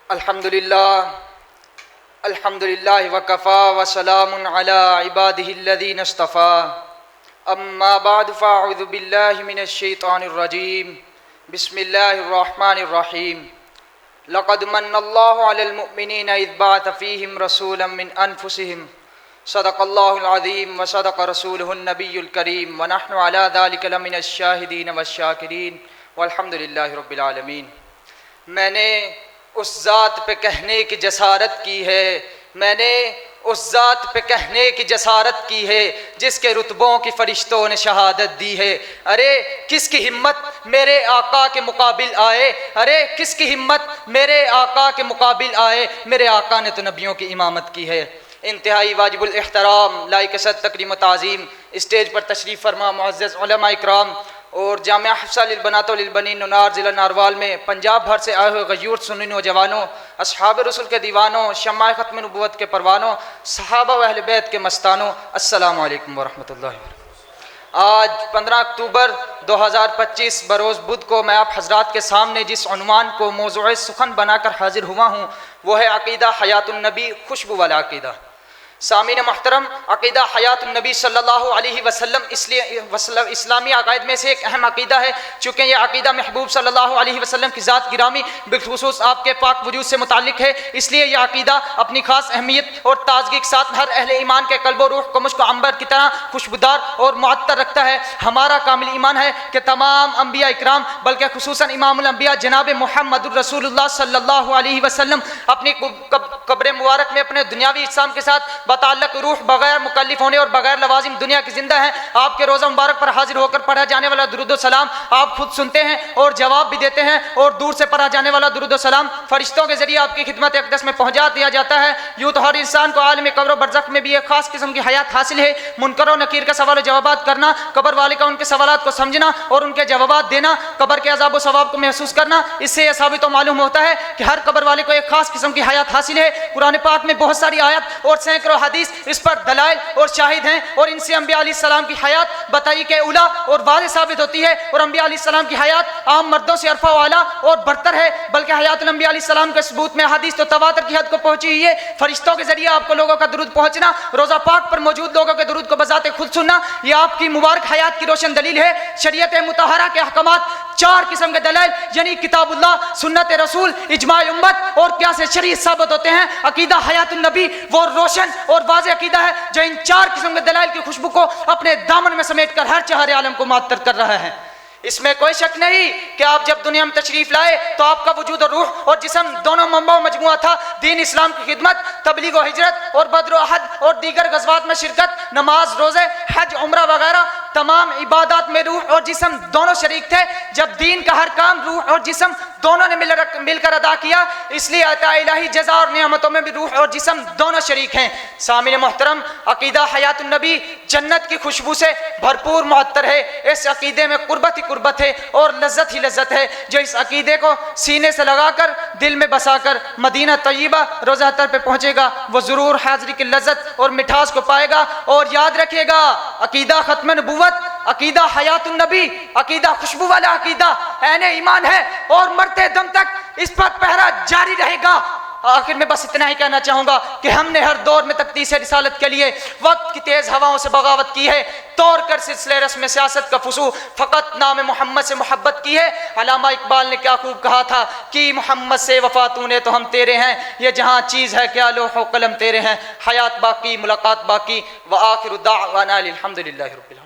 الحمدللہ وکفا وسلام علی عبادہ الذین اصطفیٰ اما بعد فاعوذ باللہ من الشیطان الرجیم بسم اللہ الرحمن الرحیم لقد من اللہ علی المؤمنین اذ بعث فیہم رسولا من انفسہم صدق اللہ العظیم وصدق رسولہ النبی الکریم ونحن علی ذلک لمن الشاہدین والشاکرین والحمدللہ رب العالمین۔ میں نے اس ذات پہ کہنے کی جسارت کی ہے، میں نے اس ذات پہ کہنے کی جسارت کی ہے جس کے رتبوں کی فرشتوں نے شہادت دی ہے۔ ارے کس کی ہمت میرے آقا کے مقابل آئے، ارے کس کی ہمت میرے آقا کے مقابل آئے، میرے آقا نے تو نبیوں کی امامت کی ہے۔ انتہائی واجب الاحترام، لائق صد تکریم و تعظیم، اسٹیج پر تشریف فرما معزز علماء اکرام اور جامعہ حفصہ للبنات وللبنین نونار ضلع ناروال میں پنجاب بھر سے آئے ہوئے غیور سنی نوجوانوں، اصحاب رسول کے دیوانوں، شمع ختم نبوت کے پروانوں، صحابہ و اہل بیت کے مستانوں، السلام علیکم ورحمۃ اللہ وبرکاتہ۔ آج 15 اکتوبر 2025 بروز بدھ کو میں آپ حضرات کے سامنے جس عنوان کو موضوع سخن بنا کر حاضر ہوا ہوں وہ ہے عقیدہ حیات النبی، خوشبو والا عقیدہ۔ سامعین محترم، عقیدہ حیات النبی صلی اللہ علیہ وسلم اسلامی عقائد میں سے ایک اہم عقیدہ ہے۔ چونکہ یہ عقیدہ محبوب صلی اللہ علیہ وسلم کی ذات گرامی بالخصوص آپ کے پاک وجود سے متعلق ہے، اس لیے یہ عقیدہ اپنی خاص اہمیت اور تازگی کے ساتھ ہر اہل ایمان کے قلب و روح کو مشک و عنبر کی طرح خوشبودار اور معطر رکھتا ہے۔ ہمارا کامل ایمان ہے کہ تمام انبیاء اکرام بلکہ خصوصاً امام الانبیاء جناب محمد الرسول اللہ صلی اللہ علیہ وسلم اپنی قبر مبارک میں اپنے دنیاوی اجسام کے ساتھ بتعلق روح بغیر مکلف ہونے اور بغیر لوازم دنیا کی زندہ ہیں۔ آپ کے روزہ مبارک پر حاضر ہو کر پڑھا جانے والا درود و سلام آپ خود سنتے ہیں اور جواب بھی دیتے ہیں، اور دور سے پڑھا جانے والا درود و سلام فرشتوں کے ذریعے آپ کی خدمت اقدس میں پہنچا دیا جاتا ہے۔ یوں تو ہر انسان کو عالم قبر و برزخ میں بھی ایک خاص قسم کی حیات حاصل ہے۔ منکر و نکیر کا سوال و جوابات کرنا، قبر والے کا ان کے سوالات کو سمجھنا اور ان کے جوابات دینا، قبر کے عذاب و ثواب کو محسوس کرنا، اس سے یہ ثابت و معلوم ہوتا ہے کہ ہر قبر والے کو ایک خاص قسم کی حیات حاصل ہے۔ قرآن پاک میں بہت ساری آیات اور سینکڑوں حدیث اس پر دلائل اور شاہد ہیں، اور ان سے انبیاء علیہ السلام کی حیات بتائی کہ اولا اور واضح ثابت ہوتی ہے، اور انبیاء علیہ السلام کی حیات عام مردوں سے عرفہ والا اور برتر ہے، بلکہ حیات الانبیاء علیہ السلام کے ثبوت میں حدیث تو تواتر کی حد کو پہنچی ہوئی ہے۔ فرشتوں کے ذریعے آپ کو لوگوں کا درود پہنچنا، روزہ پاک پر موجود لوگوں کے درود کو بذات خود سننا، یہ آپ کی مبارک حیات کی روشن دلیل ہے۔ شریعت مطہرہ کے احکامات 4 قسم کے دلائل یعنی کتاب اللہ، سنت رسول، اجماع امت اور قیاس شرعی ثابت ہوتے ہیں۔ عقیدہ حیات النبی وہ روشن اور واضح عقیدہ ہے جو ان 4 قسم کے دلائل کی خوشبو کو اپنے دامن میں سمیٹ کر ہر چہر عالم کو معطر کر رہا ہے۔ اس میں کوئی شک نہیں کہ آپ جب دنیا میں تشریف لائے تو آپ کا وجود اور روح اور جسم دونوں منبع و مجموعہ تھا دین اسلام کی خدمت، تبلیغ و ہجرت اور بدر و احد اور دیگر غزوات میں شرکت، نماز، روزے، حج، عمرہ وغیرہ تمام عبادات میں روح اور جسم دونوں شریک تھے۔ جب دین کا ہر کام روح اور جسم دونوں نے مل کر ادا کیا، اس لیے عطا الہی جزا اور نعمتوں میں بھی روح اور جسم دونوں شریک ہیں۔ سامعین محترم، عقیدہ حیات النبی جنت کی خوشبو سے بھرپور معطر ہے۔ اس عقیدے میں قربت ہی قربت ہے اور لذت ہی لذت ہے۔ جو اس عقیدے کو سینے سے لگا کر دل میں بسا کر مدینہ طیبہ روضہ طر پہ پہنچے گا وہ ضرور حاضری کی لذت اور مٹھاس کو پائے گا۔ اور یاد رکھیے گا، عقیدہ ختم نبوت، عقیدہ حیات النبی، عقیدہ خوشبو والا عقیدہ عین ایمان ہے اور مرتے دم تک اس پر پہرا جاری رہے گا۔ آخر میں بس اتنا ہی کہنا چاہوں گا کہ ہم نے ہر دور میں تقدیس رسالت کے لیے وقت کی تیز ہواؤں سے بغاوت کی ہے، توڑ کر سلسلے رسم سیاست کا فسو، فقط نام محمد سے محبت کی ہے۔ علامہ اقبال نے کیا خوب کہا تھا کہ محمد سے وفا تو نے تو ہم تیرے ہیں، یہ جہاں چیز ہے کیا لوح و قلم تیرے ہیں، حیات باقی ملاقات باقی، وآخر دعوانا الحمدللہ رب العالمین۔